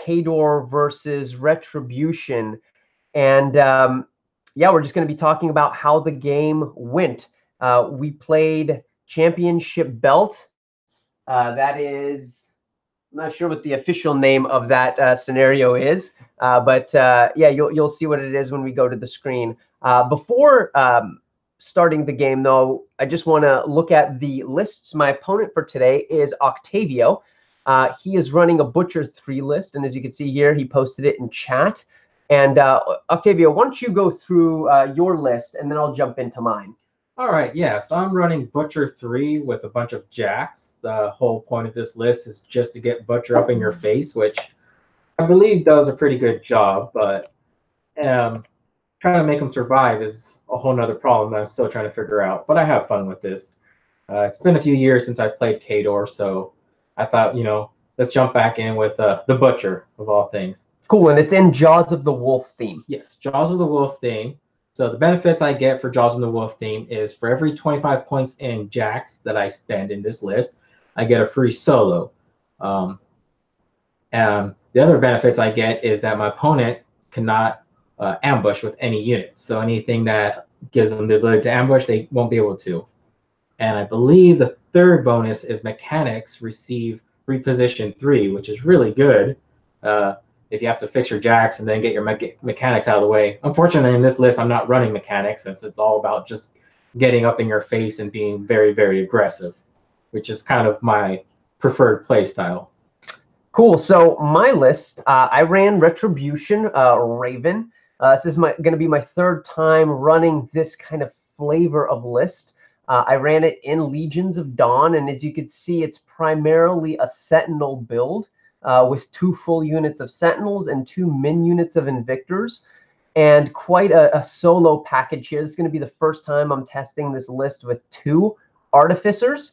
Gera versus Retribution. And yeah, we're just going to be talking about how the game went. We played Championship Belt. That is, I'm not sure what the official name of that scenario is, but yeah, you'll see what it is when we go to the screen. Before starting the game, though, I just want to look at the lists. My opponent for today is Octavio. He is running a Butcher 3 list, and as you can see here, he posted it in chat. And Octavio, why don't you go through your list, and then I'll jump into mine. All right, yeah, so I'm running Butcher 3 with a bunch of jacks. The whole point of this list is just to get Butcher up in your face, which I believe does a pretty good job, but trying to make him survive is a whole nother problem that I'm still trying to figure out. But I have fun with this. It's been a few years since I played Gera, so I thought, let's jump back in with the Butcher, of all things. Cool, and it's in Jaws of the Wolf theme. Yes, Jaws of the Wolf theme. So the benefits I get for Jaws of the Wolf theme is for every 25 points in jacks that I spend in this list, I get a free solo. And the other benefits I get is that my opponent cannot ambush with any units. So anything that gives them the ability to ambush, they won't be able to. And I believe the third bonus is mechanics receive reposition 3, which is really good. If you have to fix your jacks and then get your mechanics out of the way. Unfortunately, in this list, I'm not running mechanics since it's all about just getting up in your face and being very, very aggressive, which is kind of my preferred play style. Cool. So my list, I ran Retribution Raven. This is going to be my third time running this kind of flavor of list. I ran it in Legions of Dawn, and as you can see, it's primarily a Sentinel build. With 2 full units of Sentinels and 2 min units of Invictors, and quite a solo package here. This is going to be the first time I'm testing this list with 2 Artificers,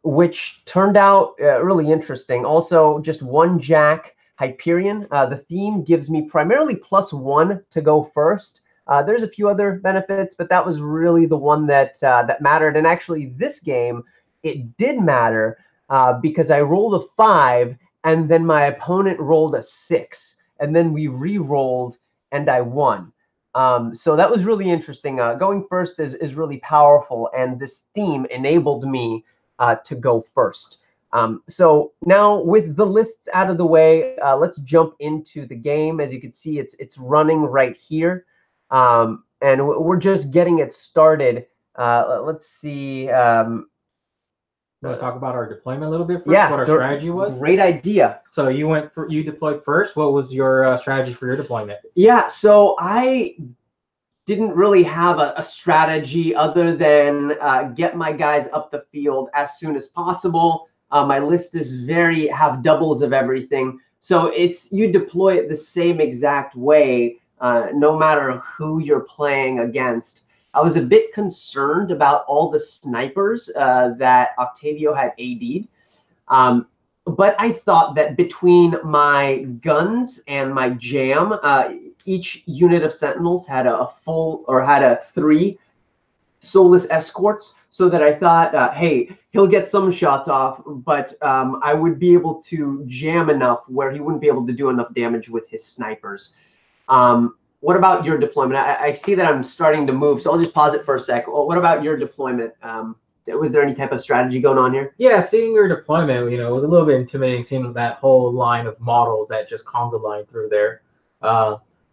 which turned out really interesting. Also, just 1 Jack Hyperion. The theme gives me primarily +1 to go first. There's a few other benefits, but that was really the one that that mattered. And actually, this game, it did matter. Because I rolled a 5, and then my opponent rolled a 6, and then we re-rolled, and I won. So that was really interesting. Going first is really powerful, and this theme enabled me to go first. So now with the lists out of the way, let's jump into the game. As you can see, it's running right here, and we're just getting it started. Let's see. Want to talk about our deployment a little bit first? Yeah, what our strategy was? Great idea. So you deployed first. What was your strategy for your deployment? Yeah, so I didn't really have a strategy other than get my guys up the field as soon as possible. My list is have doubles of everything. So you deploy it the same exact way, no matter who you're playing against. I was a bit concerned about all the snipers that Octavio had AD'd. But I thought that between my guns and my jam, each unit of Sentinels had had 3 soulless escorts, so that I thought, hey, he'll get some shots off, but I would be able to jam enough where he wouldn't be able to do enough damage with his snipers. What about your deployment? I see that I'm starting to move, so I'll just pause it for a sec. What about your deployment? Was there any type of strategy going on here? Yeah, seeing your deployment, it was a little bit intimidating seeing that whole line of models that just conga line through there.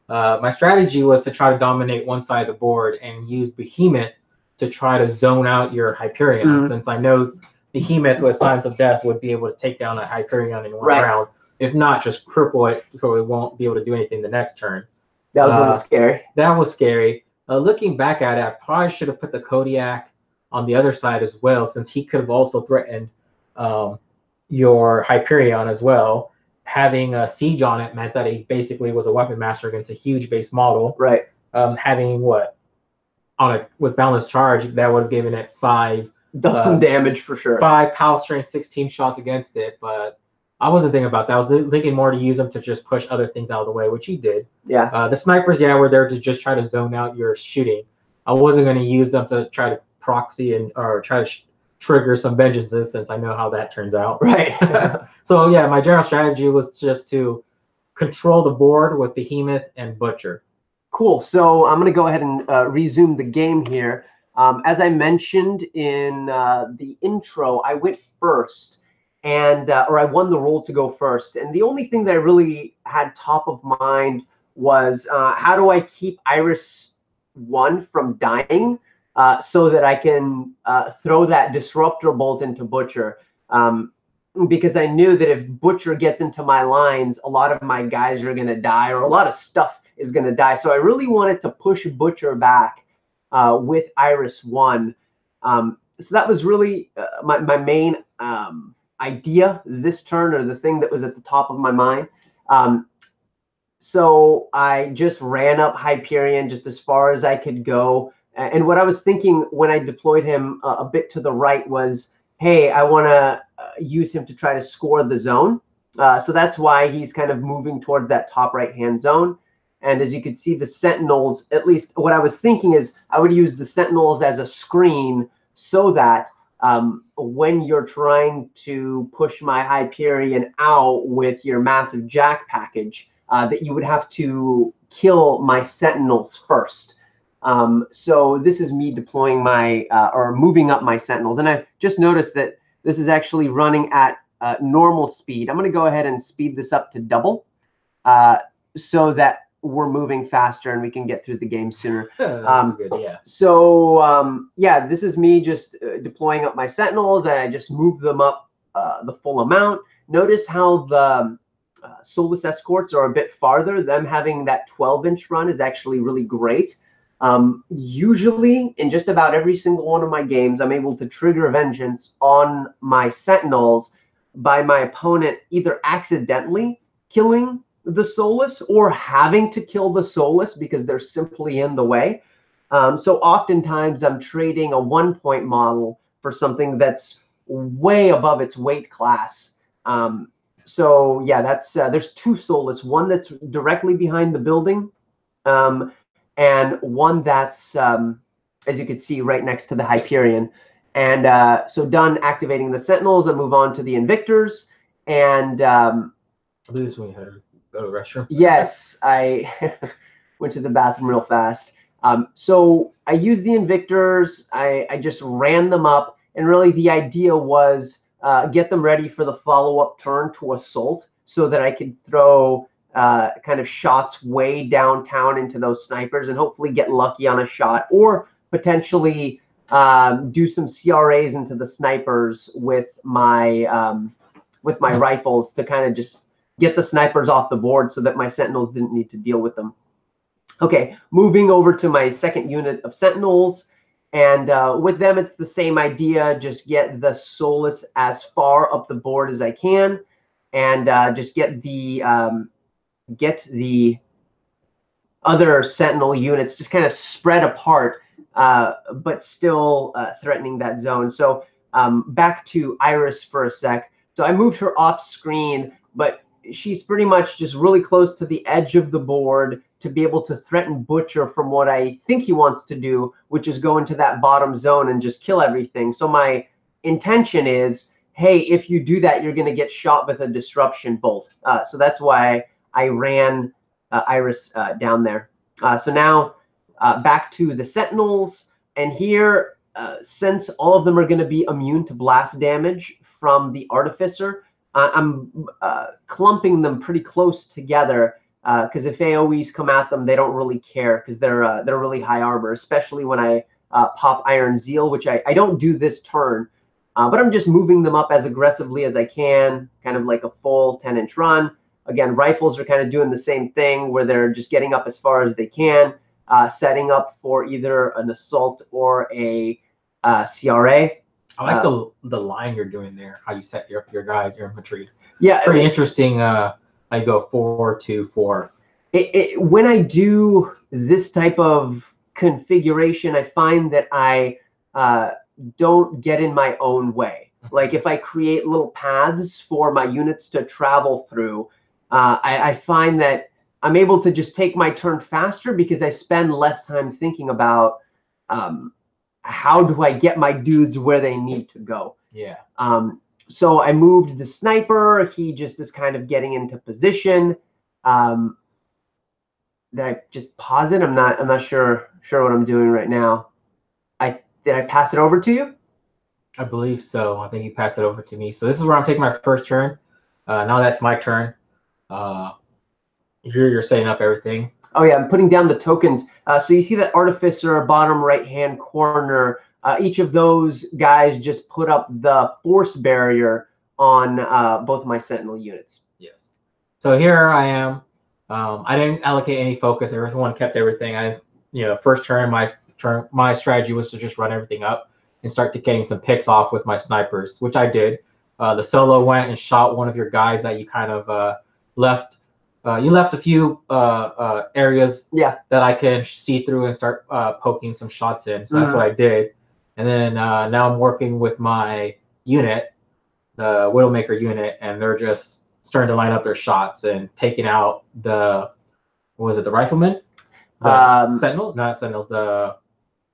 My strategy was to try to dominate one side of the board and use Behemoth to try to zone out your Hyperion, since I know Behemoth with Signs of Death would be able to take down a Hyperion in one round. If not, just cripple it so it won't be able to do anything the next turn. That was a little scary. That was scary. Looking back at it, I probably should have put the Kodiak on the other side as well, since he could have also threatened your Hyperion as well. Having a siege on it meant that he basically was a weapon master against a huge base model. Right. Having with Boundless Charge, that would have given it 5 some damage for sure. 5 power strength, 16 shots against it, but I wasn't thinking about that. I was thinking more to use them to just push other things out of the way, which he did. Yeah. The snipers, were there to just try to zone out your shooting. I wasn't going to use them to try to proxy or try to trigger some vengeances, since I know how that turns out. Right. So yeah, my general strategy was just to control the board with Behemoth and Butcher. Cool. So I'm going to go ahead and resume the game here. As I mentioned in the intro, I went first, and or I won the role to go first. And the only thing that I really had top of mind was how do I keep Iris 1 from dying so that I can throw that disruptor bolt into Butcher. Because I knew that if Butcher gets into my lines, a lot of my guys are going to die, or a lot of stuff is going to die. So I really wanted to push Butcher back with Iris 1. So that was really my main idea this turn, or the thing that was at the top of my mind. So I just ran up Hyperion just as far as I could go. And what I was thinking when I deployed him a bit to the right was, hey, I want to use him to try to score the zone. So that's why he's kind of moving toward that top right-hand zone. And as you can see, the Sentinels, at least what I was thinking is I would use the Sentinels as a screen so that when you're trying to push my Hyperion out with your massive Jack package, that you would have to kill my Sentinels first. So this is me deploying my, or moving up my Sentinels. And I just noticed that this is actually running at normal speed. I'm going to go ahead and speed this up to double so that we're moving faster and we can get through the game sooner. Good, yeah. So yeah, this is me just deploying up my Sentinels, and I just move them up the full amount. Notice how the Soulless Escorts are a bit farther. Them having that 12-inch run is actually really great. Usually, in just about every single one of my games, I'm able to trigger Vengeance on my Sentinels by my opponent either accidentally killing the Soulless or having to kill the Soulless because they're simply in the way. So oftentimes I'm trading a 1-point model for something that's way above its weight class. So yeah, that's there's 2 Soulless, one that's directly behind the building, and one that's, as you can see, right next to the Hyperion. And so done activating the Sentinels, I move on to the Invictors. And This one you had to go to the restroom. Yes, I went to the bathroom real fast. So I used the Invictors. I just ran them up, and really the idea was get them ready for the follow-up turn to assault, so that I could throw kind of shots way downtown into those snipers and hopefully get lucky on a shot, or potentially do some CRAs into the snipers with my rifles to kind of just get the snipers off the board so that my Sentinels didn't need to deal with them. Okay, moving over to my second unit of Sentinels. And with them, it's the same idea. Just get the Soulless as far up the board as I can. And just get the other Sentinel units just kind of spread apart, but still threatening that zone. So back to Iris for a sec. So I moved her off screen, but she's pretty much just really close to the edge of the board to be able to threaten Butcher from what I think he wants to do, which is go into that bottom zone and just kill everything. So my intention is, hey, if you do that, you're going to get shot with a disruption bolt. So that's why I ran Iris down there. So now back to the Sentinels. And here, since all of them are going to be immune to blast damage from the Artificer, I'm clumping them pretty close together because if AoEs come at them, they don't really care because they're really high armor, especially when I pop Iron Zeal, which I don't do this turn. But I'm just moving them up as aggressively as I can, kind of like a full 10-inch run. Again, rifles are kind of doing the same thing where they're just getting up as far as they can, setting up for either an assault or a CRA. I like the line you're doing there, how you set your guys, your infantry. Yeah. Pretty interesting. I go 4-2-4. When I do this type of configuration, I find that I don't get in my own way. Like if I create little paths for my units to travel through, I find that I'm able to just take my turn faster because I spend less time thinking about how do I get my dudes where they need to go. Yeah. So I moved the sniper. He just is kind of getting into position. Did I just pause it? I'm not sure what I'm doing right now. Did I pass it over to you? I believe so. I think you passed it over to me. So this is where I'm taking my first turn. Now that's my turn. Here you're setting up everything. Oh yeah, I'm putting down the tokens. So you see that artificer bottom right hand corner. Each of those guys just put up the force barrier on both my sentinel units. Yes. So here I am. I didn't allocate any focus. Everyone kept everything. First turn, my strategy was to just run everything up and start getting some picks off with my snipers, which I did. The solo went and shot one of your guys that you kind of left. You left a few areas that I can see through and start poking some shots in. So that's what I did. And then now I'm working with my unit, the Widowmaker unit, and they're just starting to line up their shots and taking out the riflemen? Sentinel? Not Sentinels, the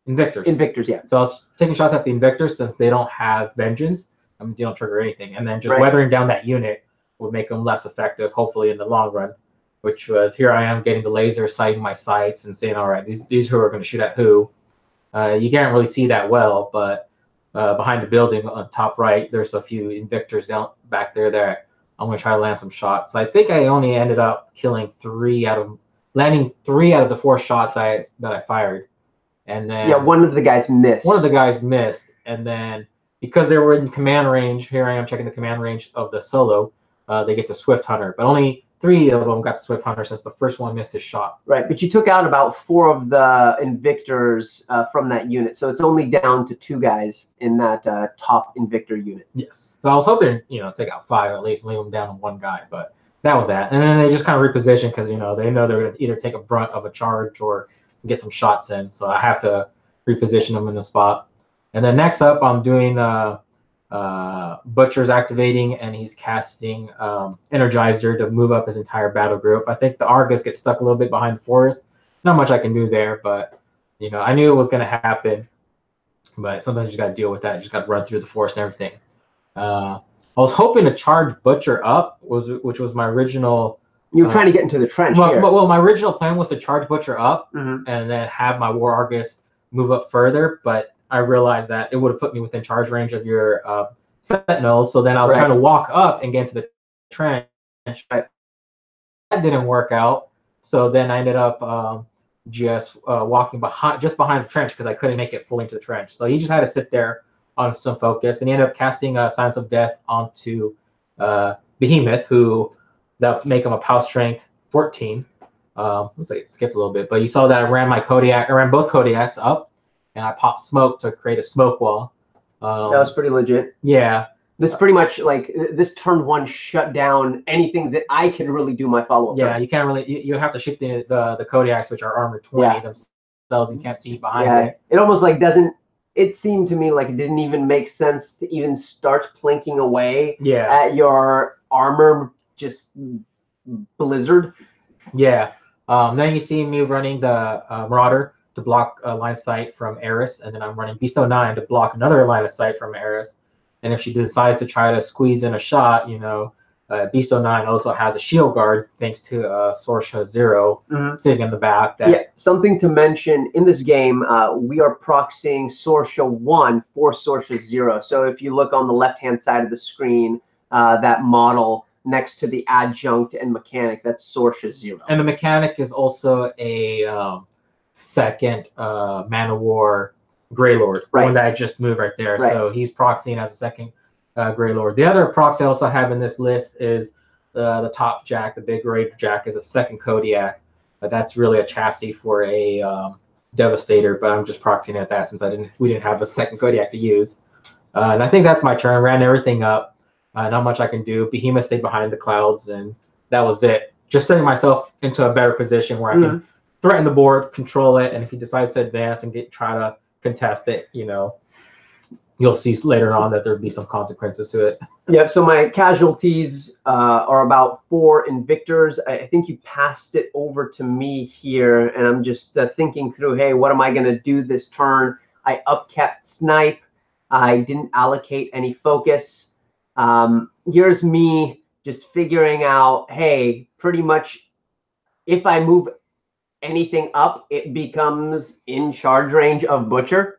Invictors. Invictors, yeah. So I was taking shots at the Invictors since they don't have Vengeance. I mean, they don't trigger anything. And then just weathering down that unit would make them less effective, hopefully in the long run, which was here I am getting the laser, sighting my sights and saying, all right, these who are going to shoot at who. You can't really see that well, but behind the building on top right, there's a few Invictors down back there that I'm going to try to land some shots. So I think I only ended up landing 3 out of the 4 shots that I fired. And then one of the guys missed. One of the guys missed, and then because they were in command range, here I am checking the command range of the solo. They get the Swift Hunter, but only 3 of them got the Swift Hunter since the first one missed his shot. Right, but you took out about 4 of the Invictors from that unit, so it's only down to 2 guys in that top Invictor unit. Yes. So I was hoping, take out 5 at least, leave them down to 1 guy, but that was that. And then they just kind of reposition because they know they're going to either take a brunt of a charge or get some shots in. So I have to reposition them in the spot. And then next up, I'm doing Butcher's activating, and he's casting Energizer to move up his entire battle group. I think the Argus gets stuck a little bit behind the forest. Not much I can do there, but I knew it was going to happen. But sometimes you just got to deal with that. You just got to run through the forest and everything. I was hoping to charge Butcher up, which was my original. You were trying to get into the trench here. Well, my original plan was to charge Butcher up and then have my War Argus move up further, but I realized that it would have put me within charge range of your Sentinels. So then I was trying to walk up and get into the trench. That didn't work out. So then I ended up just walking behind the trench because I couldn't make it fully into the trench. So he just had to sit there on some focus, and he ended up casting Silence of Death onto Behemoth, who that make him a power strength 14. Looks like it skipped a little bit, but you saw that I ran both Kodiaks up, and I popped smoke to create a smoke wall. That was pretty legit. Yeah. This pretty much this turn 1 shut down anything that I can really do my follow-up. Yeah, you can't really. You have to shoot the Kodiaks, which are armor 20 themselves. You can't see behind it. It almost doesn't. It seemed to me like it didn't even make sense to even start plinking away at your armor just blizzard. Yeah. Then you see me running the Marauder to block a line of sight from Eris, and then I'm running Beast 09 to block another line of sight from Eris. And if she decides to try to squeeze in a shot, Beast 09 also has a shield guard thanks to Sorsha 0 sitting in the back. Something to mention in this game, we are proxying Sorsha 1 for Sorsha 0. So if you look on the left-hand side of the screen, that model next to the adjunct and mechanic, that's Sorsha 0. And the mechanic is also a second Man of War Grey Lord, one that I just moved right there. So he's proxying as a second Grey Lord. The other proxy I also have in this list is the top Jack, the big Raider Jack, is a second Kodiak. But that's really a chassis for a Devastator, but I'm just proxying at that since we didn't have a second Kodiak to use. And I think that's my turn. Ran everything up. Not much I can do. Behemoth stayed behind the clouds, and that was it. Just setting myself into a better position where I can threaten the board, control it, and if he decides to advance and try to contest it, you'll see later on that there'd be some consequences to it. Yep. So my casualties are about 4 Invictors. I think you passed it over to me here, and I'm just thinking through, hey, what am I going to do this turn? I upkept Snipe. I didn't allocate any focus. Here's me just figuring out, hey, pretty much if I move anything up, it becomes in charge range of Butcher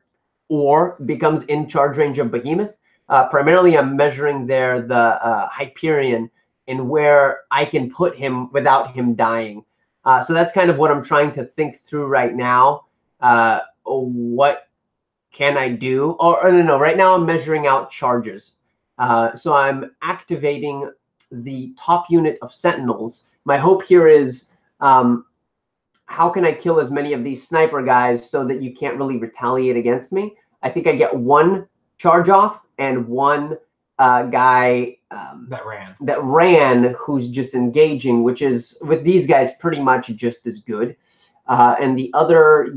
or becomes in charge range of Behemoth. Primarily, I'm measuring there the Hyperion and where I can put him without him dying. So that's kind of what I'm trying to think through right now. What can I do? Or no, right now I'm measuring out charges. So I'm activating the top unit of Sentinels. My hope here is how can I kill as many of these sniper guys so that you can't really retaliate against me? I think I get one charge off and one guy that ran who's just engaging, which is with these guys pretty much just as good. And the other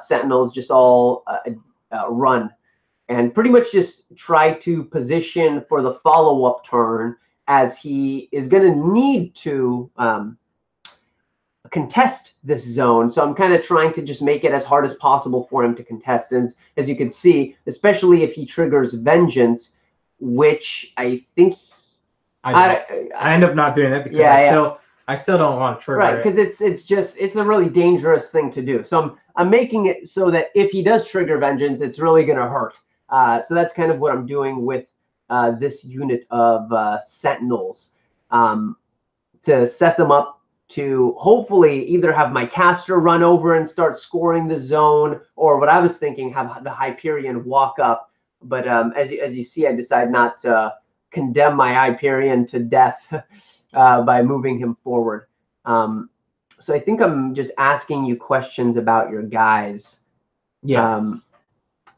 sentinels just all run and pretty much just try to position for the follow-up turn, as he is going to need to contest this zone. So I'm kind of trying to just make it as hard as possible for him to contest. And as you can see, especially if he triggers Vengeance, which I think I end up not doing it because I still don't want to trigger it. Right, because it's a really dangerous thing to do. So I'm making it so that if he does trigger Vengeance, it's really going to hurt. So that's kind of what I'm doing with this unit of Sentinels, to set them up to hopefully either have my caster run over and start scoring the zone, or what I was thinking, have the Hyperion walk up. But as you see, I decide not to condemn my Hyperion to death by moving him forward. So I think I'm just asking you questions about your guys. Yes.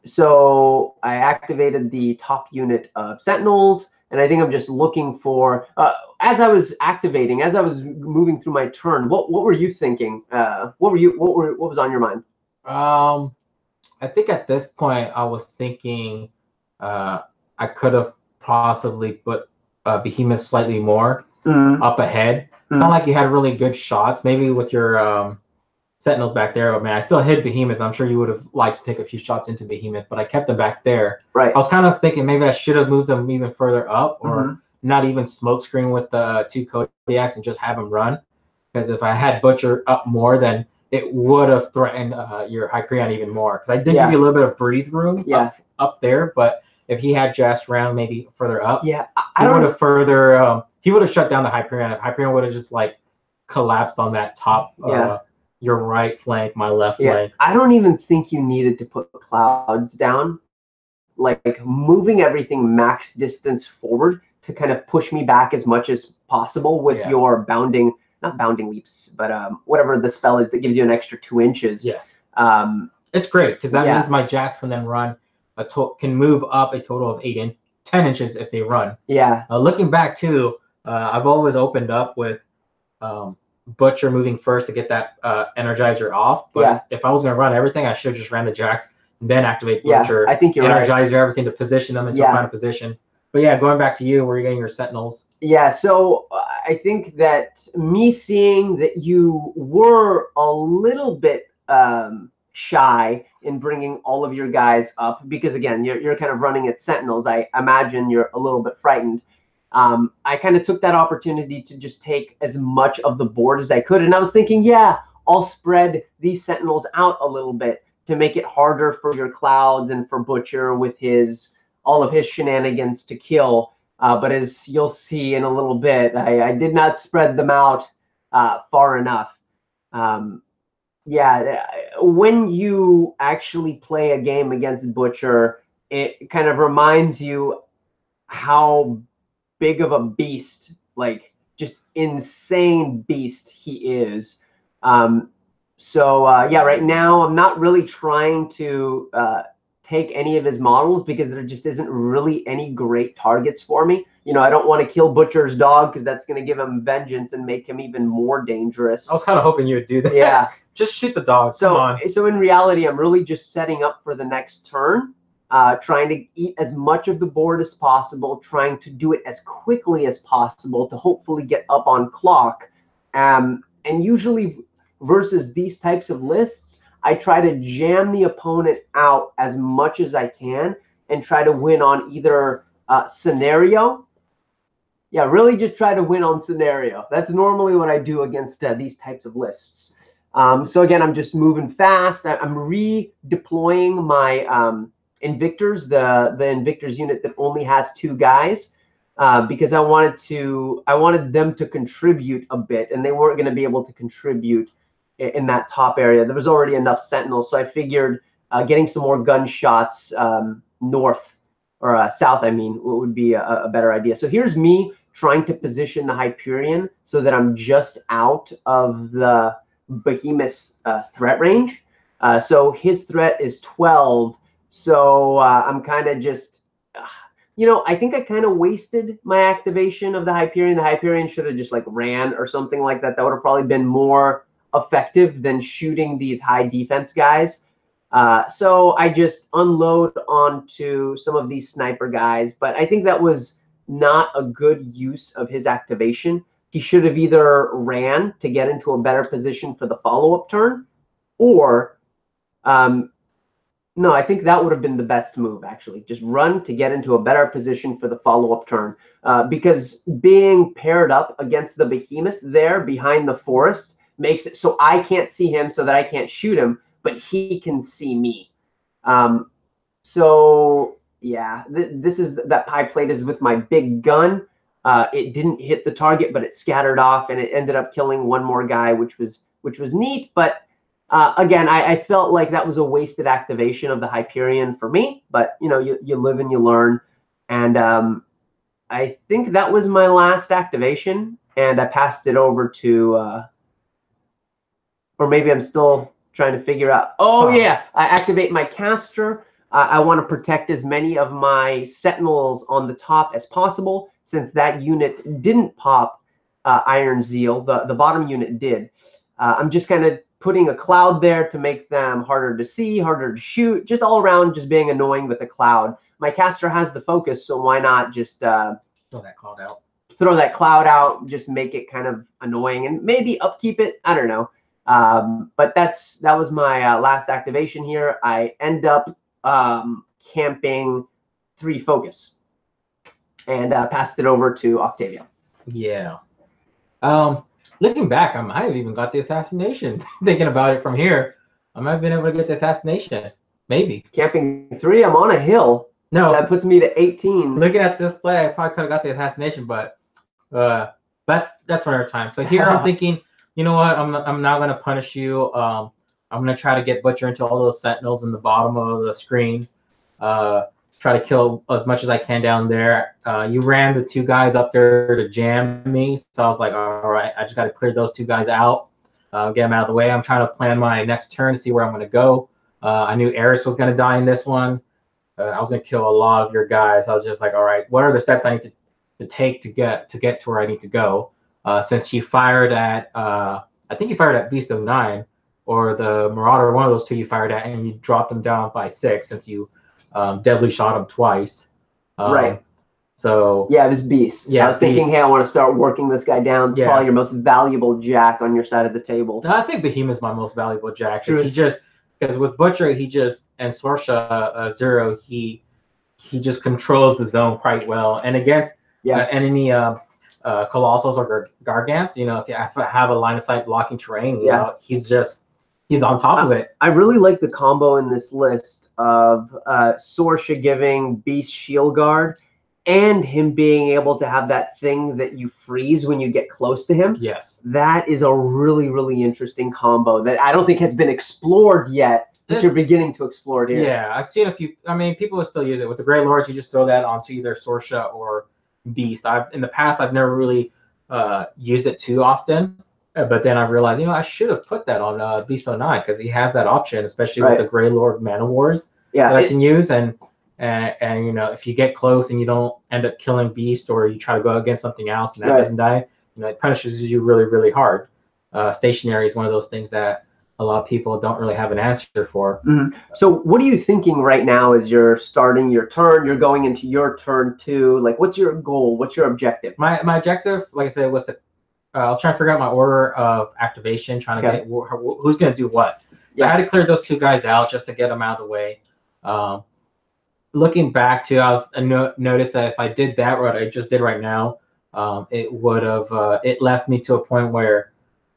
So I activated the top unit of Sentinels, and I think I'm just looking for, as I was moving through my turn, what were you thinking? What was on your mind? I think at this point I was thinking I could have possibly put Behemoth slightly more up ahead. It's not like you had really good shots. Maybe with your Sentinels back there, I mean, I still hit Behemoth. I'm sure you would have liked to take a few shots into Behemoth, but I kept them back there. Right. I was kind of thinking maybe I should have moved them even further up, or not even smokescreen with the two Kodiaks and just have them run. Because if I had Butcher up more, then it would have threatened your Hyperion even more. Because I did give you a little bit of breathe room up there, but if he had just ran maybe further up, he would have further. He would have shut down the Hyperion. Hyperion would have just like collapsed on that top. Your right flank, my left flank. I don't even think you needed to put clouds down. Like moving everything max distance forward to kind of push me back as much as possible with your bounding, not bounding leaps, but whatever the spell is that gives you an extra 2 inches. Yes. It's great because that means my jacks can then run can move up a total of 10 inches if they run. Yeah. Looking back too, I've always opened up with Butcher moving first to get that Energizer off. But if I was going to run everything, I should have just ran the jacks, then activate Butcher. I think you're Energizer, everything to position them into a final position. But yeah, going back to you, where you're getting your Sentinels. Yeah, so I think that me seeing that you were a little bit shy in bringing all of your guys up, because again, you're kind of running at Sentinels. I imagine you're a little bit frightened. I kind of took that opportunity to just take as much of the board as I could. And I was thinking, I'll spread these Sentinels out a little bit to make it harder for your Clouds and for Butcher with all of his shenanigans to kill. But as you'll see in a little bit, I did not spread them out far enough. When you actually play a game against Butcher, it kind of reminds you how big of a beast, like just insane beast he is. Right now I'm not really trying to take any of his models because there just isn't really any great targets for me. I don't want to kill Butcher's dog because that's going to give him vengeance and make him even more dangerous. I was kind of hoping you would do that. Yeah. Just shoot the dog. So in reality, I'm really just setting up for the next turn. Trying to eat as much of the board as possible, trying to do it as quickly as possible to hopefully get up on clock. And usually versus these types of lists, I try to jam the opponent out as much as I can and try to win on either Scenario. Yeah, really just try to win on scenario. That's normally what I do against these types of lists. So again, I'm just moving fast. I'm redeploying my Invictors, the Invictors unit that only has 2 guys, because I wanted them to contribute a bit, and they weren't going to be able to contribute in that top area. There was already enough Sentinels, so I figured getting some more gunshots north or south, I mean, would be a better idea. So here's me trying to position the Hyperion so that I'm just out of the Behemoth's threat range. So his threat is 12. So I'm kind of just, I think I kind of wasted my activation of the Hyperion. The Hyperion should have just like ran or something like that. That would have probably been more effective than shooting these high defense guys. So I just unload onto some of these sniper guys, but I think that was not a good use of his activation. He should have either ran to get into a better position for the follow-up turn, or no, I think that would have been the best move, actually. Just run to get into a better position for the follow-up turn. Because being paired up against the Behemoth there behind the forest makes it so I can't see him, so that I can't shoot him, but he can see me. So yeah, this is that pie plate is with my big gun. It didn't hit the target, but it scattered off, and it ended up killing one more guy, which was neat. But again, I felt like that was a wasted activation of the Hyperion for me. But you live and you learn, and I think that was my last activation, and I passed it over to, or maybe I'm still trying to figure out. Oh yeah, I activate my caster. I want to protect as many of my Sentinels on the top as possible, since that unit didn't pop Iron Zeal. The bottom unit did. I'm just kind of putting a cloud there to make them harder to see, harder to shoot, just all around just being annoying with the cloud. My caster has the focus, so why not just throw that cloud out? Throw that cloud out, just make it kind of annoying, and maybe upkeep it. I don't know. But that was my last activation here. I end up camping 3 focus, and passed it over to Octavia. Yeah. Looking back, I might have even got the assassination. Thinking about it from here, I might have been able to get the assassination. Maybe. Camping 3, I'm on a hill. No. That puts me to 18. Looking at this play, I probably could have got the assassination, but that's for another time. So here I'm thinking, you know what? I'm not gonna punish you. I'm gonna try to get Butcher into all those Sentinels in the bottom of the screen. Try to kill as much as I can down there. You ran the 2 guys up there to jam me, so I was like, all right, I just got to clear those 2 guys out, get them out of the way. I'm trying to plan my next turn to see where I'm going to go. I knew Eris was going to die in this one. I was going to kill a lot of your guys. I was just like, all right, what are the steps I need to take to get to where I need to go? Since you fired at, I think you fired at Beast of 9, or the Marauder, one of those 2 you fired at, and you dropped them down by 6 since you deadly shot him twice. Right. So yeah, it was Beast. Yeah, I was thinking, hey, I want to start working this guy down. It's probably your most valuable jack on your side of the table. I think Behemoth's my most valuable jack. Because with Butcher, and Sorsha Zero, he just controls the zone quite well. And against any Colossals or Gargants, if you have a line of sight blocking terrain, he's on top of it. I really like the combo in this list of Sorsha giving Beast Shield Guard, and him being able to have that thing that you freeze when you get close to him. Yes. That is a really, really interesting combo that I don't think has been explored yet, but you're beginning to explore it here. Yeah, I've seen a few. I mean, people will still use it. With the Grey Lords, you just throw that onto either Sorsha or Beast. In the past, I've never really used it too often. But then I realized, I should have put that on Beast 09, because he has that option, especially with the Grey Lord Mana Wars that I can use. And if you get close and you don't end up killing Beast, or you try to go against something else and that doesn't die, it punishes you really, really hard. Stationary is one of those things that a lot of people don't really have an answer for. So what are you thinking right now as you're starting your turn? You're going into your turn 2. Like, what's your goal? What's your objective? My objective, like I said, was to I was trying to figure out my order of activation, trying to get who's going to do what. So I had to clear those 2 guys out just to get them out of the way. looking back to, I noticed that if I did that what I just did right now, it would have it left me to a point where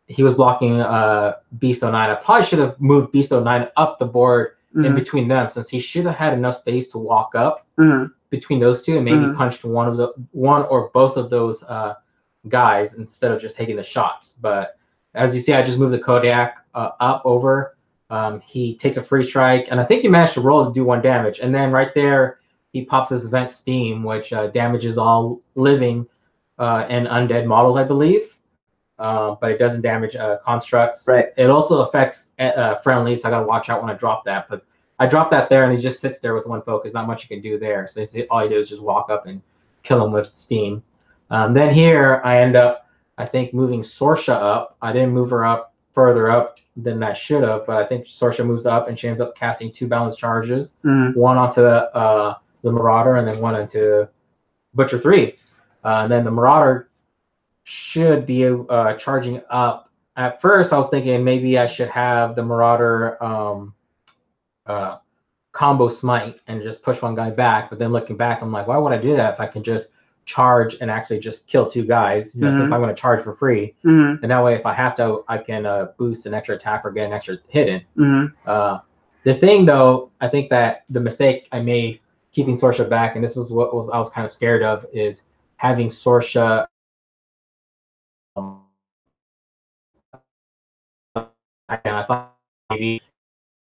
he was blocking Beast 09. I probably should have moved Beast 09 up the board in between them, since he should have had enough space to walk up between those two and maybe punched one or both of those guys instead of just taking the shots. But as you see, I just moved the Kodiak up over. He takes a free strike, and I think he managed to roll to do 1 damage. And then right there, he pops his Vent Steam, which damages all living and undead models, I believe. But it doesn't damage constructs. Right. It also affects friendlies, so I gotta watch out when I drop that. But I drop that there, and he just sits there with 1 focus. Not much you can do there. So all you do is just walk up and kill him with Steam. Then here I end up, I think, moving Sorsha up. I didn't move her up further up than I should have, but I think Sorsha moves up, and she ends up casting 2 balanced charges, one onto the Marauder and then one onto Butcher 3. And then the Marauder should be charging up. At first, I was thinking maybe I should have the Marauder combo smite and just push 1 guy back. But then looking back, I'm like, why would I do that if I can just charge and actually just kill 2 guys? You know, since I'm going to charge for free, and that way, if I have to, I can boost an extra attack or get an extra hit in. The thing, though, I think that the mistake I made keeping Sorsha back, and this is what I was kind of scared of, is having Sorsha. I thought maybe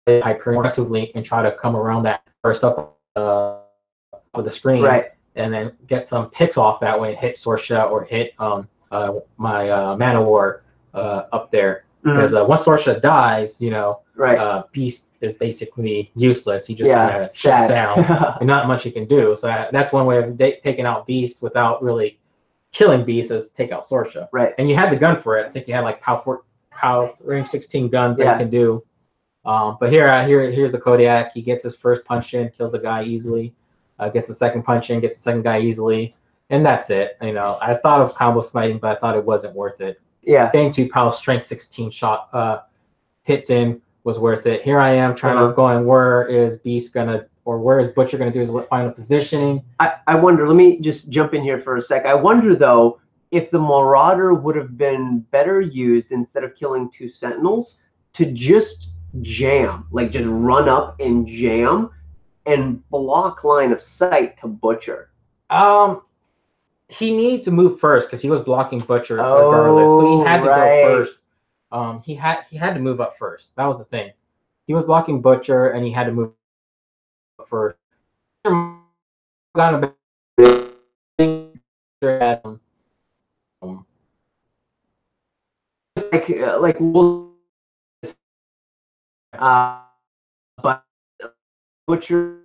hyper aggressively and try to come around that first up of the screen, right, and then get some picks off that way and hit Sorsha or hit my Mana War up there. Because once Sorsha dies, you know, Beast is basically useless. He just kind of shuts down, and not much he can do. So that's one way of taking out Beast without really killing Beast, is take out Sorsha. Right. And you had the gun for it. I think you had like POW range 16 guns that you can do. But here's the Kodiak. He gets his first punch in, kills the guy easily. Gets the second punch in, gets the second guy easily, and that's it. You know, I thought of combo smiting, but I thought it wasn't worth it. Yeah. Getting 2 POW strength 16 shot hits in was worth it. Here I am trying to going, where is Beast gonna, or where is Butcher gonna do his final positioning? I wonder. Let me just jump in here for a sec. I wonder though if the Marauder would have been better used instead of killing 2 Sentinels to just jam, like just run up and jam and block line of sight to Butcher. He needed to move first because he was blocking Butcher regardless, so he had to go first. He had to move up first. That was the thing. He was blocking Butcher, and he had to move up first. Like we'll, but Butcher,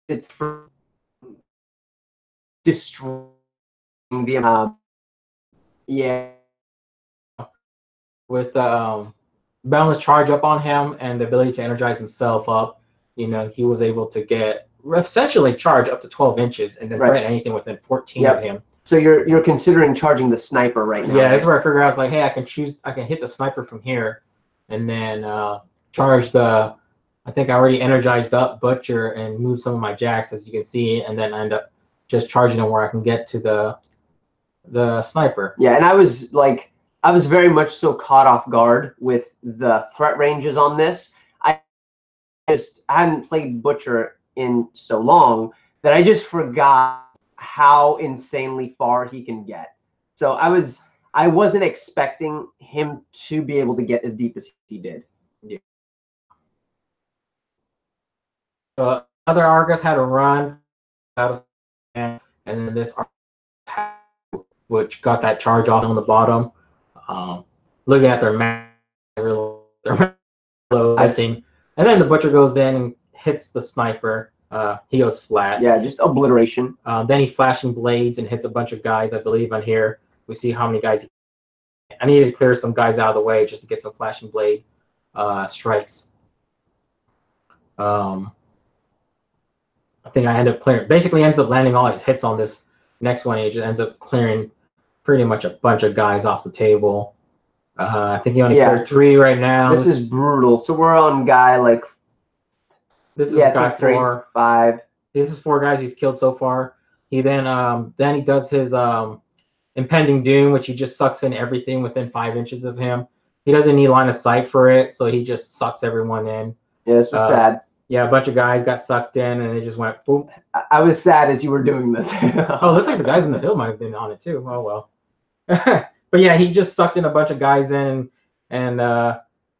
it's for destroying the with balanced charge up on him and the ability to energize himself up, you know, he was able to get essentially charge up to 12 inches and then threaten anything within 14 of him. So you're considering charging the sniper right now? Yeah, that's where I figured I was like, hey, I can hit the sniper from here, and then charge the. I think I already energized up Butcher and moved some of my jacks, as you can see, and then I end up just charging them where I can get to the sniper. Yeah, and I was very much so caught off guard with the threat ranges on this. I hadn't played Butcher in so long that I just forgot how insanely far he can get. So I wasn't expecting him to be able to get as deep as he did. Yeah. So other Argus had a run out of, and then this Argus, which got that charge off on the bottom. Looking at their map, they're low icing, and then the Butcher goes in and hits the sniper. He goes flat. Yeah, just obliteration. Then he flashing blades and hits a bunch of guys, I believe, on here. We see how many guys. I needed to clear some guys out of the way just to get some flashing blade strikes. I think I ended up clearing. Basically, ends up landing all his hits on this next one. He just ends up clearing pretty much a bunch of guys off the table. I think he only cleared 3 right now. This is brutal. So we're on guy like. This is guy 4, 5. This is 4 guys he's killed so far. He then he does his impending doom, which he just sucks in everything within 5 inches of him. He doesn't need line of sight for it, so he just sucks everyone in. Yeah, this was sad. Yeah, a bunch of guys got sucked in, and they just went boom. I was sad as you were doing this. Oh, looks like the guys in the hill might have been on it too. Oh well. But yeah, he just sucked in a bunch of guys in, and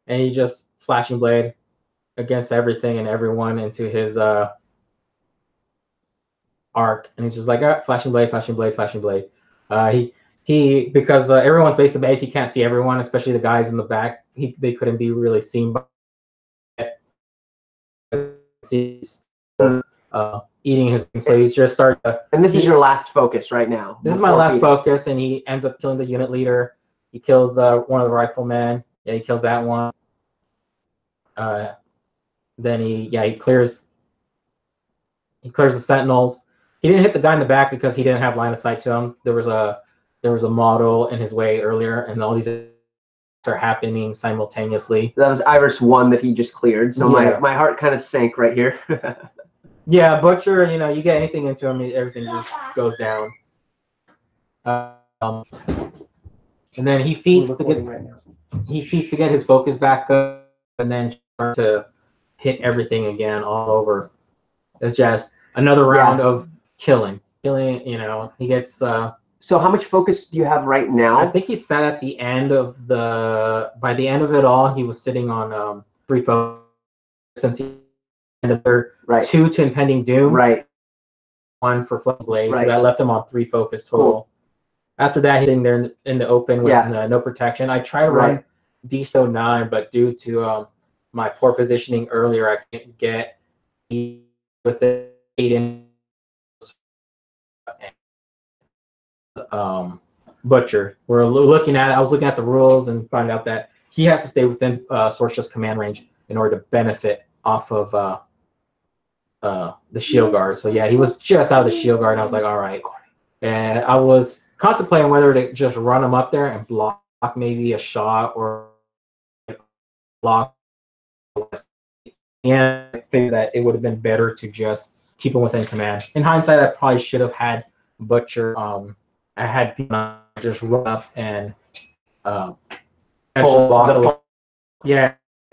he just flashing blade against everything and everyone into his arc, and he's just like, flashing blade, flashing blade, flashing blade. He because everyone's face to base, he can't see everyone, especially the guys in the back. They couldn't be really seen by eating his, so he's just starting to. And this is your last focus right now. This is my last focus, and he ends up killing the unit leader. He kills one of the riflemen. Yeah, he kills that one. Then he clears the sentinels. He didn't hit the guy in the back because he didn't have line of sight to him. There was a model in his way earlier, and all these are happening simultaneously. That was Iris 1 that he just cleared, so yeah. my heart kind of sank right here. Yeah, Butcher, you get anything into him, everything just goes down. And then he feeds to get his focus back up, and then start to hit everything again all over. It's just another round of killing. He gets. So how much focus do you have right now? I think he sat at the end of by the end of it all, he was sitting on 3 focus, since he had 2 to impending doom, 1 for flame blade, so that left him on 3 focus total. Cool. After that, he's sitting there in the open with no protection. I try to run Besto 9, but due to my poor positioning earlier, I couldn't get with the 8 in. Butcher. I was looking at the rules and find out that he has to stay within Sorceress command range in order to benefit off of the shield guard. So yeah, he was just out of the shield guard, and I was like, all right. And I was contemplating whether to just run him up there and block maybe a shot or block. And I figured that it would have been better to just keep him within command. In hindsight, I probably should have had Butcher. I had people just run up and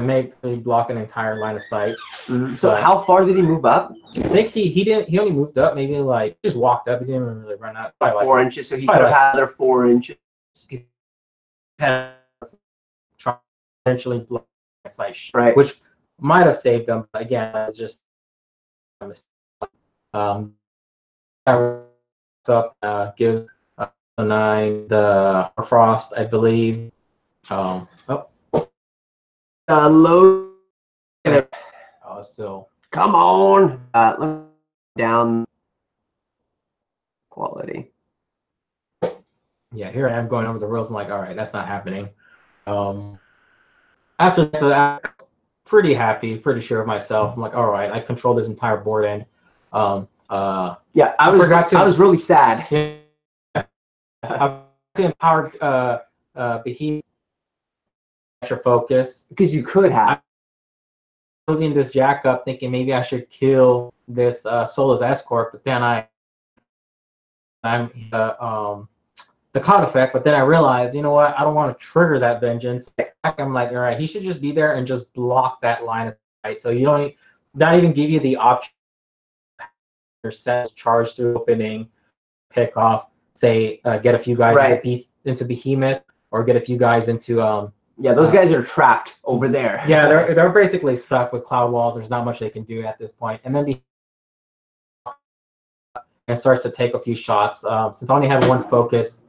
maybe block an entire line of sight. Mm-hmm. So how far did he move up? I think he only moved up maybe just walked up. He didn't really run out. 4 inches, so he could have had another 4 inches. He had potentially block a sight, which might have saved him. But again, it was just a mistake. Gives a 9 the frost, I believe. Low. Still. Come on. Let me down quality. Yeah, here I am going over the rules. I'm like, all right, that's not happening. After this, I'm pretty happy, pretty sure of myself. I'm like, all right, I control this entire board end. Yeah, I was really sad. Yeah. I empowered Behemoth extra focus because you could have. Moving this jack up, thinking maybe I should kill this Sola's escort, but then I'm the cloud effect. But then I realized, you know what? I don't want to trigger that vengeance. I'm like, all right, he should just be there and just block that line of sight. So you don't not even give you the option. Your set charge through opening, pick off, say get a few guys into Behemoth, or get a few guys into yeah, those guys are trapped over there. Yeah, they're basically stuck with cloud walls. There's not much they can do at this point. And then it starts to take a few shots. Since I only have 1 focus,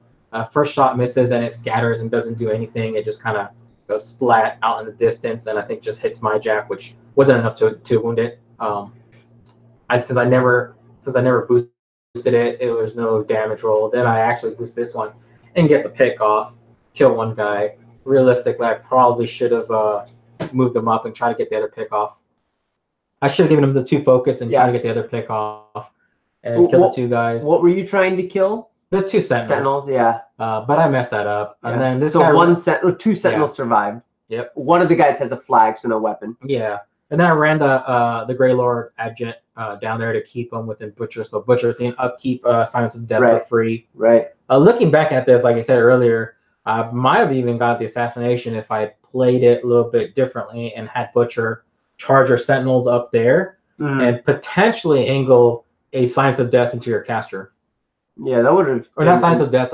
first shot misses and it scatters and doesn't do anything. It just kind of goes splat out in the distance, and I think just hits my jack, which wasn't enough to wound it. Since I never boosted it, it was no damage roll. Then I actually boost this one and get the pick off, kill 1 guy. Realistically, I probably should have moved them up and try to get the other pick off. I should have given him the 2 focus and try to get the other pick off and kill the 2 guys. What were you trying to kill? The 2 sentinels. Yeah. But I messed that up. And then this guy, 2 sentinels survived. Yep. One of the guys has a flag, so no weapon. Yeah. And then I ran the Grey Lord Adjunct down there to keep them within Butcher. So Butcher can upkeep Silence of Death for free. Right. Looking back at this, like I said earlier, I might have even got the assassination if I played it a little bit differently and had Butcher Charger Sentinels up there and potentially angle a Silence of Death into your caster. Yeah, that would have. Or not Silence of Death,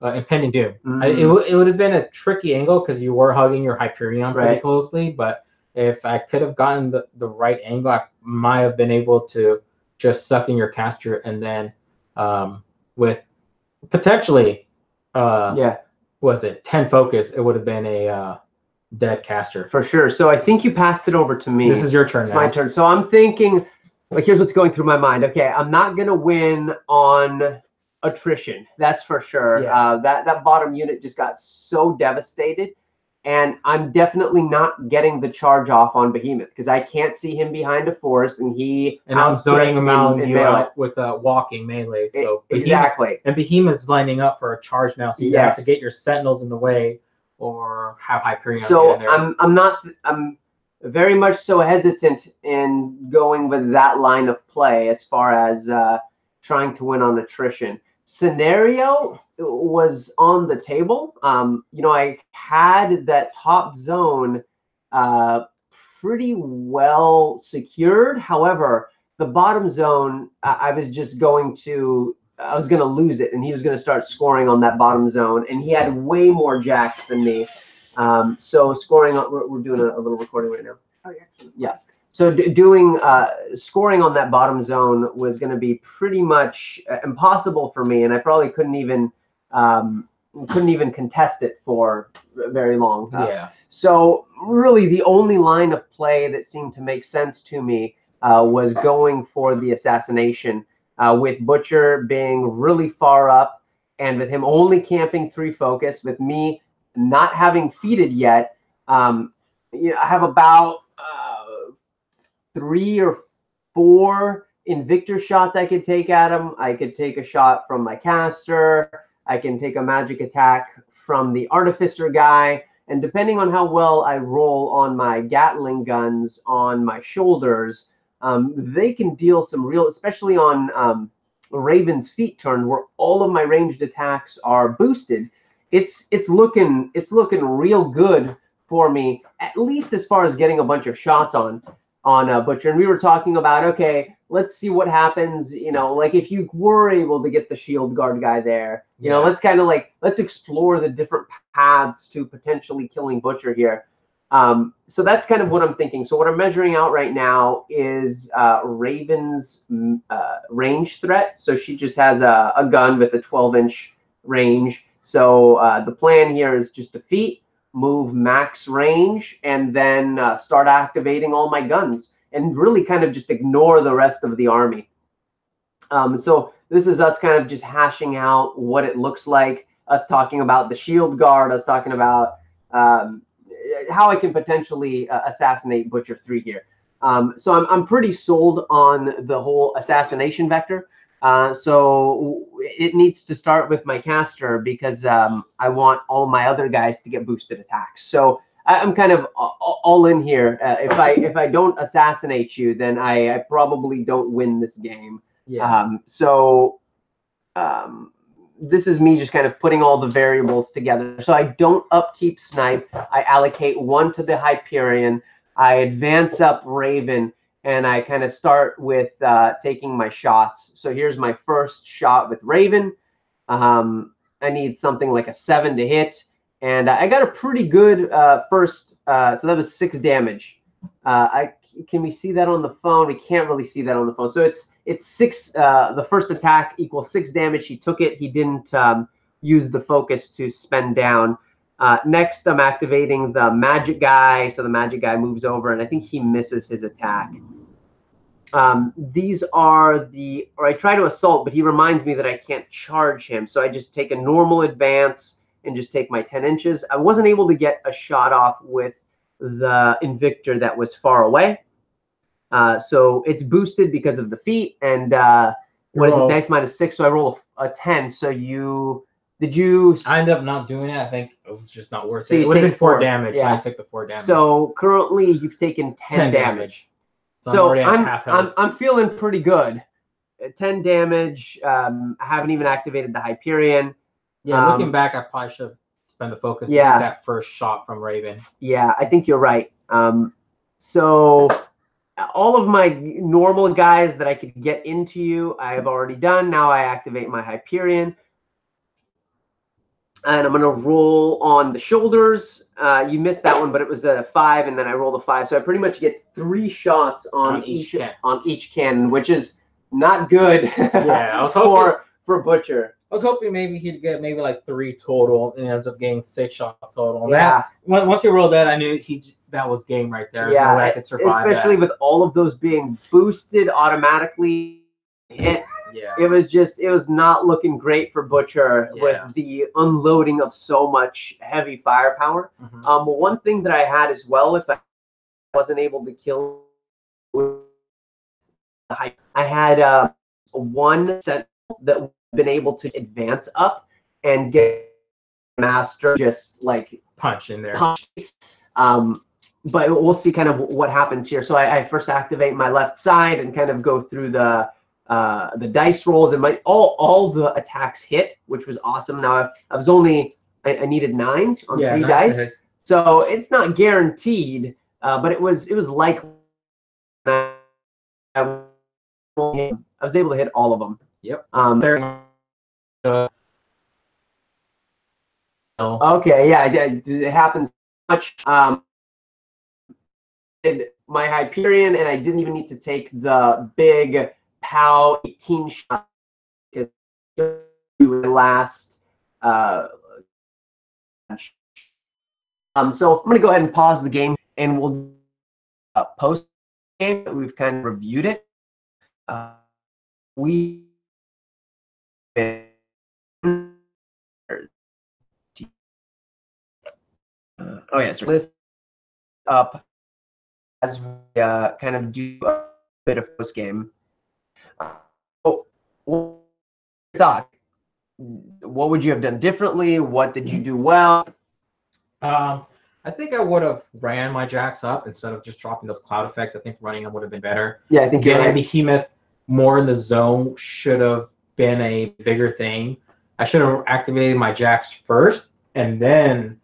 Impending Doom. It would have been a tricky angle because you were hugging your Hyperion pretty closely, but if I could have gotten the right angle, I might have been able to just suck in your caster, and then with potentially was it 10 focus, it would have been a dead caster. For sure. So I think you passed it over to me. This is your turn. It's my turn. So I'm thinking, like, here's what's going through my mind. Okay, I'm not gonna win on attrition. That's for sure. Yeah. That bottom unit just got so devastated. And I'm definitely not getting the charge off on Behemoth because I can't see him behind a forest, and I'm zoning him out and you out with walking melee. So exactly. And Behemoth's lining up for a charge now, so you have to get your Sentinels in the way or have Hyperion. So I'm very much so hesitant in going with that line of play as far as trying to win on attrition. Scenario was on the table. You know, I had that top zone pretty well secured. However, the bottom zone, I was going to lose it, and he was going to start scoring on that bottom zone, and he had way more jacks than me. So scoring, we're doing a little recording right now. Oh, yeah. Yeah. So doing scoring on that bottom zone was going to be pretty much impossible for me, and I probably couldn't even contest it for very long. So really, the only line of play that seemed to make sense to me was going for the assassination, with Butcher being really far up, and with him only camping 3 focus, with me not having feeded yet. You know, I have about 3 or 4 Invictor shots I could take at him. I could take a shot from my caster. I can take a magic attack from the Artificer guy. And depending on how well I roll on my Gatling guns on my shoulders, they can deal some real, especially on Raven's Feet turn, where all of my ranged attacks are boosted. It's looking real good for me, at least as far as getting a bunch of shots on Butcher. And we were talking about, okay, let's see what happens, you know, like if you were able to get the shield guard guy there, you know, let's kind of let's explore the different paths to potentially killing Butcher here. So that's kind of what I'm thinking. So what I'm measuring out right now is Raven's range threat. So she just has a gun with a 12-inch range. So the plan here is just defeat, move max range, and then start activating all my guns, and really kind of just ignore the rest of the army. So this is us kind of just hashing out what it looks like, us talking about the shield guard, us talking about how I can potentially assassinate Butcher 3 here. So I'm pretty sold on the whole assassination vector. So it needs to start with my caster because I want all my other guys to get boosted attacks. So I'm kind of all in here. If I don't assassinate you, then I probably don't win this game. This is me just kind of putting all the variables together. So I don't upkeep Snipe. I allocate 1 to the Hyperion. I advance up Raven, and I kind of start with taking my shots. So here's my first shot with Raven. I need something like a 7 to hit. And I got a pretty good first. So that was 6 damage. Can we see that on the phone? We can't really see that on the phone. So it's 6. The first attack equals 6 damage. He took it. He didn't use the focus to spend down. Next, I'm activating the magic guy. So the magic guy moves over, and I think he misses his attack. These are or I try to assault, but he reminds me that I can't charge him. So I just take a normal advance and just take my 10 inches. I wasn't able to get a shot off with the Invictor that was far away. So it's boosted because of the feat. And what is it? Dice -6. So I roll a 10. So did you? I ended up not doing it. I think was just not worth So it. It you would have take been 4 4, damage. yeah. I took the 4 damage. So currently you've taken 10 damage. So I'm I'm feeling pretty good. 10 damage. I haven't even activated the Hyperion. Yeah, looking back, I probably should have spent the focus to get that first shot from Raven. Yeah, I think you're right. So all of my normal guys that I could get into you, I have already done. Now I activate my Hyperion. And I'm going to roll on the shoulders. You missed that one, but it was a 5, and then I rolled a 5. So I pretty much get 3 shots on each cannon, which is not good. Yeah, I was hoping for Butcher. I was hoping maybe he'd get maybe like 3 total, and ends up getting 6 shots total. Yeah. Once he rolled that, I knew that was game right there. There's no way I could survive especially with all of those being boosted automatically. It was not looking great for Butcher with the unloading of so much heavy firepower. One thing that I had as well, if I wasn't able to kill, I had one sentinel that would have been able to advance up and get master just like punch in there. But we'll see kind of what happens here. So I first activate my left side and kind of go through the dice rolls, and all the attacks hit, which was awesome. Now I needed 9s on 3 dice, so it's not guaranteed, but it was likely. I was able to hit all of them. Yep. Okay, yeah, it happens much. Did my Hyperion, and I didn't even need to take the big POW 18 shot because last. So I'm going to go ahead and pause the game, and we'll post game. We've kind of reviewed it. Oh yeah, so list up as we kind of do a bit of post game. What thought? What would you have done differently? What did you do well? I think I would have ran my jacks up instead of just dropping those cloud effects. I think running them would have been better. Yeah, I think getting Behemoth more in the zone should have been a bigger thing. I should have activated my jacks first and then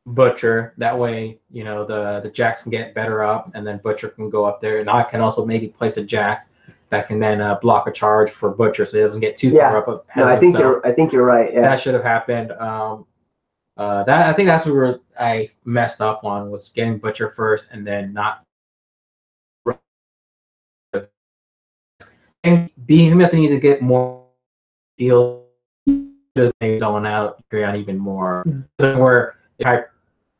Butcher. That way, you know, the jacks can get better up, and then Butcher can go up there, and I can also maybe place a jack that can then block a charge for Butcher, so he doesn't get too far up. No, I think you're right. Yeah, that should have happened. I think that's where I messed up on, was getting Butcher first and then not. And Behemoth needs to get more deal to make someone out on even more. Where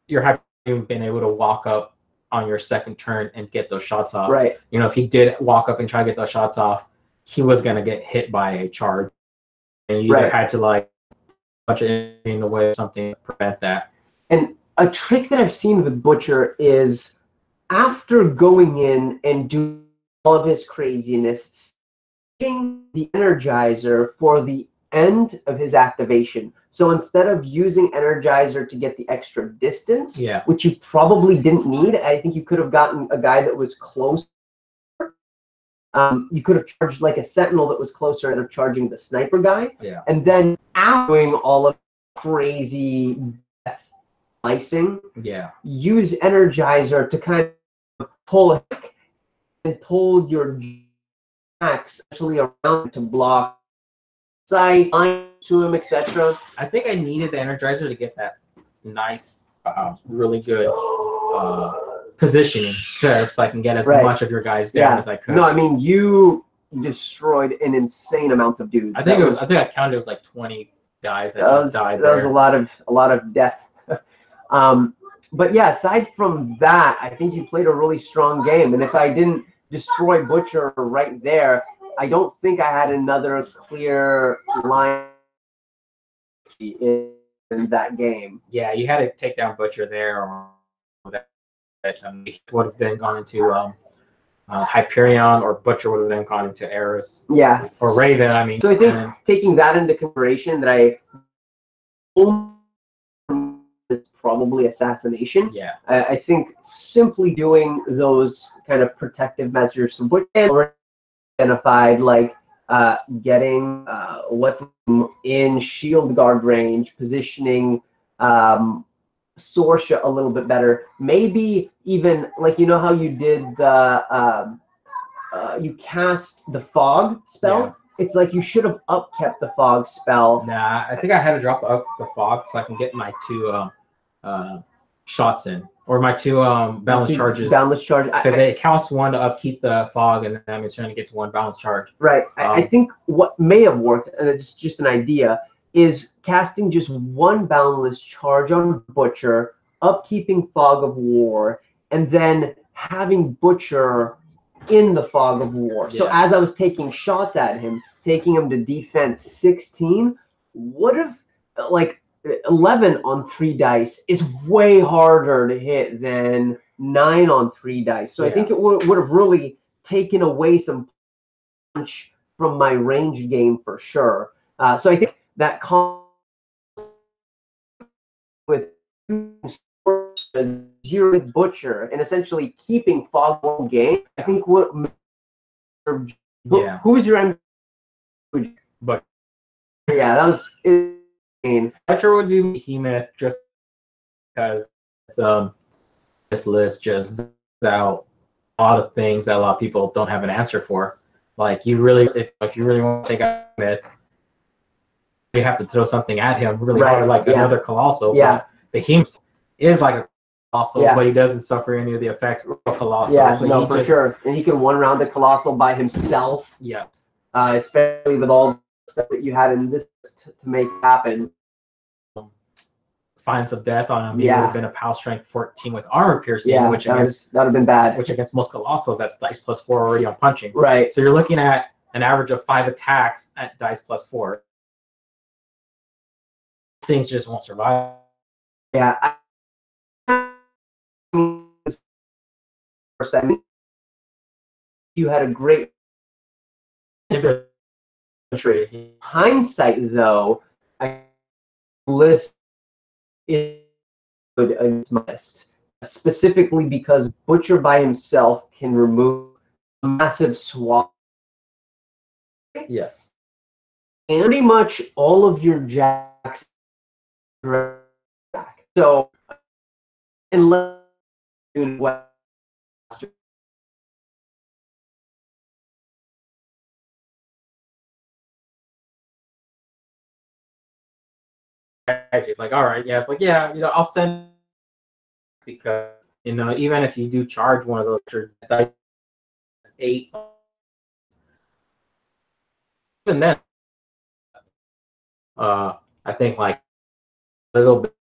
you're having been able to walk up on your second turn and get those shots off. Right. You know, if he did walk up and try to get those shots off, he was gonna get hit by a charge, and you either had to like punch it in the way or something to prevent that. And a trick that I've seen with Butcher is after going in and doing all of his craziness, setting the Energizer for the end of his activation. So instead of using Energizer to get the extra distance, which you probably didn't need, I think you could have gotten a guy that was closer. You could have charged like a Sentinel that was closer instead of charging the sniper guy. Yeah. And then after doing all of crazy death slicing, use Energizer to kind of pull it and pull your jacks actually around to block sight, line to him, etc. I think I needed the Energizer to get that nice, really good positioning so I can get as much of your guys down as I could. No, I mean, you destroyed an insane amount of dudes. I think I counted it was like 20 guys that just died. That was a lot of death. But yeah, aside from that, I think you played a really strong game. And if I didn't destroy Butcher right there, I don't think I had another clear line in that game. Yeah, you had to take down Butcher there, or that would have then gone into Hyperion, or Butcher would have then gone into Eris. Yeah. Or Raven, I mean. So I think taking that into consideration, that I probably assassination. Yeah. I think simply doing those kind of protective measures, which are identified, like getting what's in shield guard range, positioning Sorsha a little bit better, maybe even like, you know how you did the you cast the fog spell. Yeah. It's like you should have upkept the fog spell. Nah, I think I had to drop up the fog so I can get my 2 shots in, or my 2 balance charges. Boundless charge. Because it counts 1 to upkeep the fog, and then I'm trying to get to 1 balance charge. Right. I think what may have worked, and it's just an idea, is casting just 1 boundless charge on Butcher, upkeeping Fog of War, and then having Butcher in the Fog of War. Yeah. So as I was taking shots at him, taking him to defense 16, would have, like, 11 on 3 dice is way harder to hit than 9 on 3 dice. So I think it would have really taken away some punch from my range game for sure. So I think that with zero with Butcher and essentially keeping Fog one game, I think what who was your MVP? But Yeah, that was insane. Butcher would be Behemoth just because this list just zooms out a lot of things that a lot of people don't have an answer for. Like, you really, if you really want to take out Behemoth, you have to throw something at him really hard, like another Colossal. Yeah. But Behemoth is like a Colossal, but he doesn't suffer any of the effects of a Colossal. Yeah, so no, for sure. And he can one round the Colossal by himself. Yes. Especially with all the stuff that you had in this to make happen. Signs of Death on him, he would have been a power strength 14 with armor piercing, which that would have been bad. Which against most Colossals, that's dice +4 already on punching. Right. So you're looking at an average of 5 attacks at dice +4. Things just won't survive. Yeah. You had a great hindsight, though. I list is good against my list, specifically because Butcher by himself can remove a massive swath. Yes. And pretty much all of your jacks back. So unless It's like, all right, it's like, I'll send, because even if you do charge one of those dice 8, even then, I think like a little bit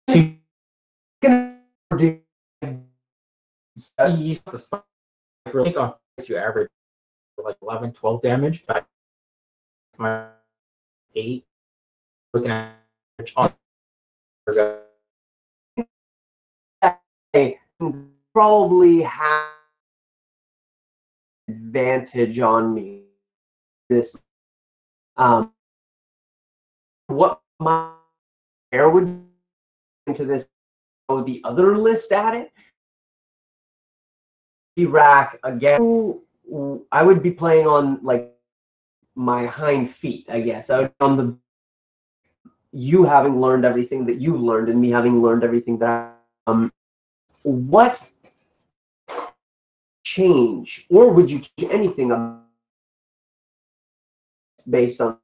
too. You have to spike really on you average like 11, 12 damage. That's my 8. Looking at probably have advantage on me. This what my air would into this the other list at it. Rack again. I would be playing on like my hind feet, I guess. I would on the you having learned everything that you've learned and me having learned everything that what change, or would you change anything based on?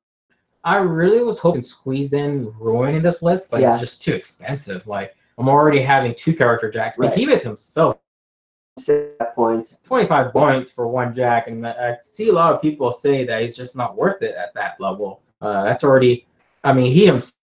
I really was hoping squeeze in Ruin in this list, but it's just too expensive. Like, I'm already having 2 character jacks. Behemoth himself, points. 25 points for 1 jack, and I see a lot of people say that it's just not worth it at that level. That's already, I mean, he himself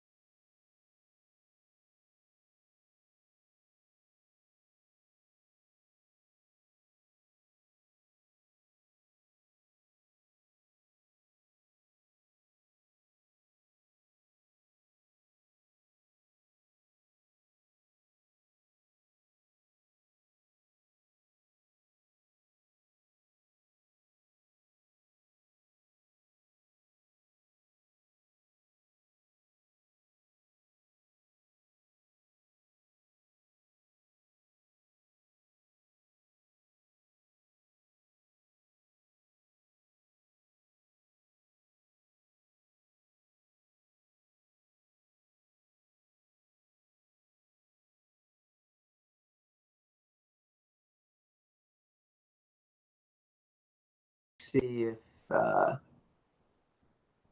see if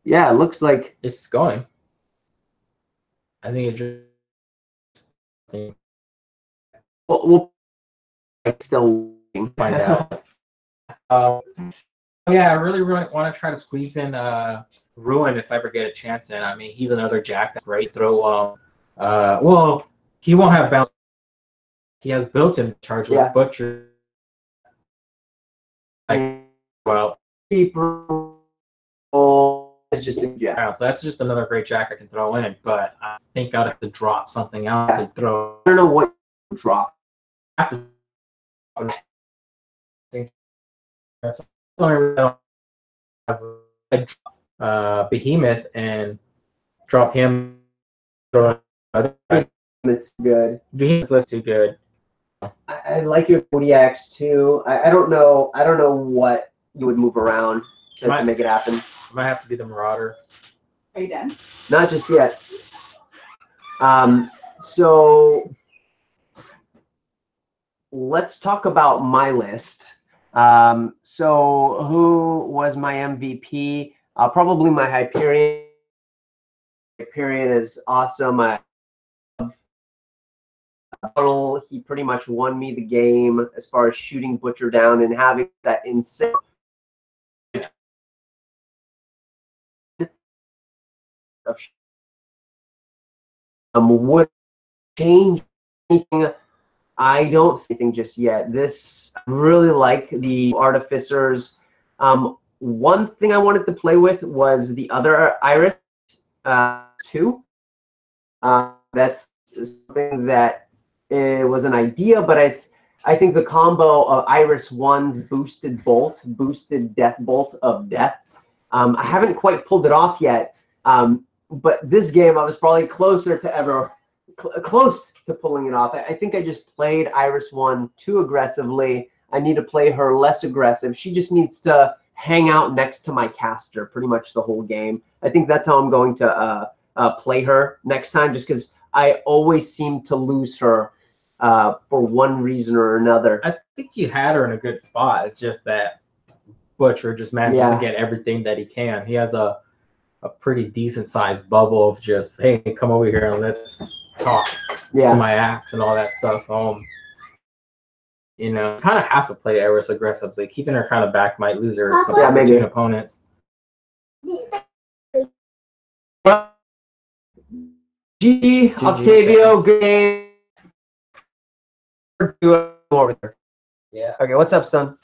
yeah, it looks like it's going. I think it just we'll still find out. Yeah, I really want to try to squeeze in Ruin if I ever get a chance in. I mean, he's another Jack that's great throw. Well, he won't have bounce. He has built-in charge with Butcher. Well, it's just a Jack. So that's just another great Jack I can throw in. But I think I'd have to drop something else to throw. I don't know what to drop. I have to Behemoth and drop him. It's good. Behemoth's too good. I like your Kodiaks too. I don't know what you would move around to make it happen. Might have to be the Marauder. Are you done? Not just yet. So let's talk about my list. So who was my MVP? Probably my Hyperion. Hyperion is awesome. He pretty much won me the game as far as shooting Butcher down and having that insane would change anything. I don't think anything just yet. This really like the Artificers. One thing I wanted to play with was the other Iris 2. That's something that it was an idea, but I think the combo of Iris 1's boosted bolt, boosted death bolt of death. I haven't quite pulled it off yet, but this game I was probably closer to ever close to pulling it off. I think I just played Iris 1 too aggressively. I need to play her less aggressive. She just needs to hang out next to my caster pretty much the whole game. I think that's how I'm going to play her next time, just because I always seem to lose her for one reason or another. I think you had her in a good spot. It's just that Butcher just manages to get everything that he can. He has a pretty decent sized bubble of just, hey, come over here and let's talk to my axe and all that stuff. You know, kind of have to play Iris aggressively. Keeping her kind of back might lose her some opportune opponents. GG, Octavio, good game. More with her. Yeah. Okay, what's up, son?